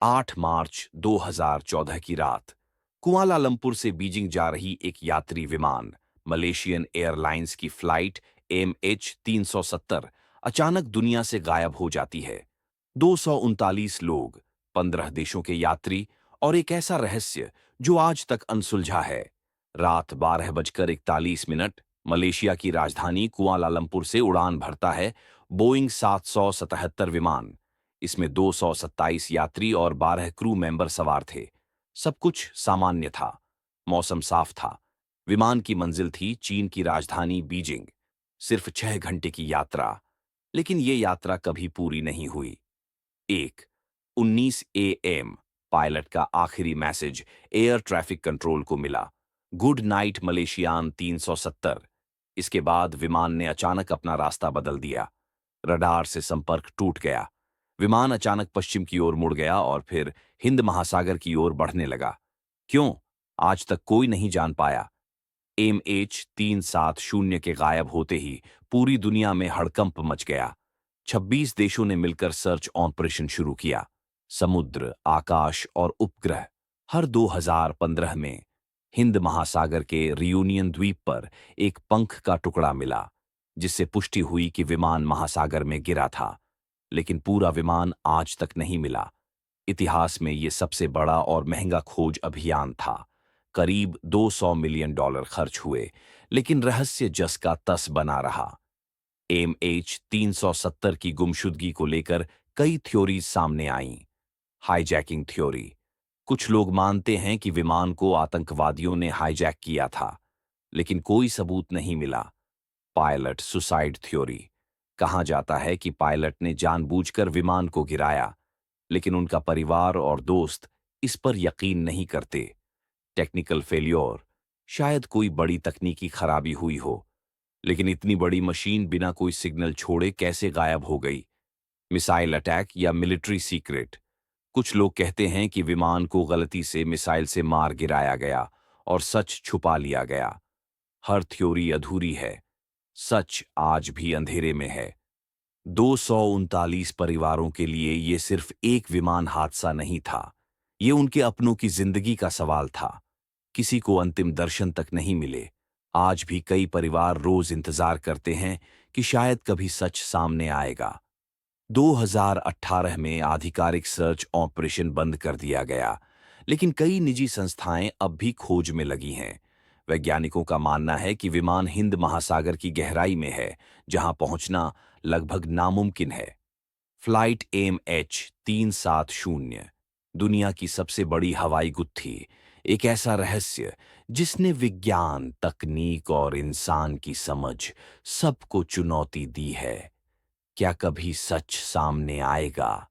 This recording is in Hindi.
8 मार्च 2014 की रात कुआलालंपुर से बीजिंग जा रही एक यात्री विमान मलेशियन एयरलाइंस की फ्लाइट MH370 अचानक दुनिया से गायब हो जाती है। 239 लोग, 15 देशों के यात्री और एक ऐसा रहस्य जो आज तक अनसुलझा है। रात 12:41 मलेशिया की राजधानी कुआलालंपुर से उड़ान भरता है बोइंग 777 विमान। इसमें 227 यात्री और 12 क्रू मेंबर सवार थे। सब कुछ सामान्य था। मौसम साफ था। विमान की मंजिल थी चीन की राजधानी बीजिंग। सिर्फ 6 घंटे की यात्रा। लेकिन ये यात्रा कभी पूरी नहीं हुई। 19 AM पायलट का आखिरी मैसेज एयर ट्रैफिक कंट्रोल को मिला। Good night Malaysian 370। इसके बाद विमान ने अचानक अपना रास्ता बदल दिया। रडार से संपर्क टूट गया। विमान अचानक पश्चिम की ओर मुड़ गया और फिर हिंद महासागर की ओर बढ़ने लगा। क्यों? आज तक कोई नहीं जान पाया। MH370 के गायब होते ही पूरी दुनिया में हड़कंप मच गया। 26 देशों ने मिलकर सर्च ऑपरेशन शुरू किया। समुद्र, आकाश और उपग्रह। हर 2015 में हिंद महासागर के रियूनियन द्वीप पर एक पंख का टुकड़ा मिला, जिससे पुष्टि हुई कि विमान महासागर में गिरा था। लेकिन पूरा विमान आज तक नहीं मिला। इतिहास में यह सबसे बड़ा और महंगा खोज अभियान था। करीब $200 मिलियन खर्च हुए, लेकिन रहस्य जस का तस बना रहा। MH370 की गुमशुदगी को लेकर कई थ्योरीज सामने आईं। Hijacking theory. कुछ लोग मानते हैं कि विमान को आतंकवादियों ने हाईजैक किया था, लेकिन कोई सबूत नहीं मिला। Pilot suicide theory. कहा जाता है कि पायलट ने जानबूझकर विमान को गिराया, लेकिन उनका परिवार और दोस्त इस पर यकीन नहीं करते। Technical failure. शायद कोई बड़ी तकनीकी खराबी हुई हो, लेकिन इतनी बड़ी मशीन बिना कोई सिग्नल छोड़े कैसे गायब हो गई? मिसाइल अटैक या मिलिट्री सीक्रेट। कुछ लोग कहते हैं कि विमान को गलती से मिसाइल से मार गिराया गया और सच छुपा लिया गया। हर थ्योरी अधूरी है। सच आज भी अंधेरे में है। 239 परिवारों के लिए यह सिर्फ एक विमान हादसा नहीं था। ये उनके अपनों की जिंदगी का सवाल था। किसी को अंतिम दर्शन तक नहीं मिले। आज भी कई परिवार रोज इंतजार करते हैं कि शायद कभी सच सामने आएगा। 2018 में आधिकारिक सर्च ऑपरेशन बंद कर दिया गया, लेकिन कई निजी संस्थाएं अब भी खोज में लगी हैं। वैज्ञानिकों का मानना है कि विमान हिंद महासागर की गहराई में है, जहां पहुंचना लगभग नामुमकिन है। फ्लाइट MH370 दुनिया की सबसे बड़ी हवाई गुत्थी, एक ऐसा रहस्य जिसने विज्ञान, तकनीक और इंसान की समझ सबको चुनौती दी है। क्या कभी सच सामने आएगा?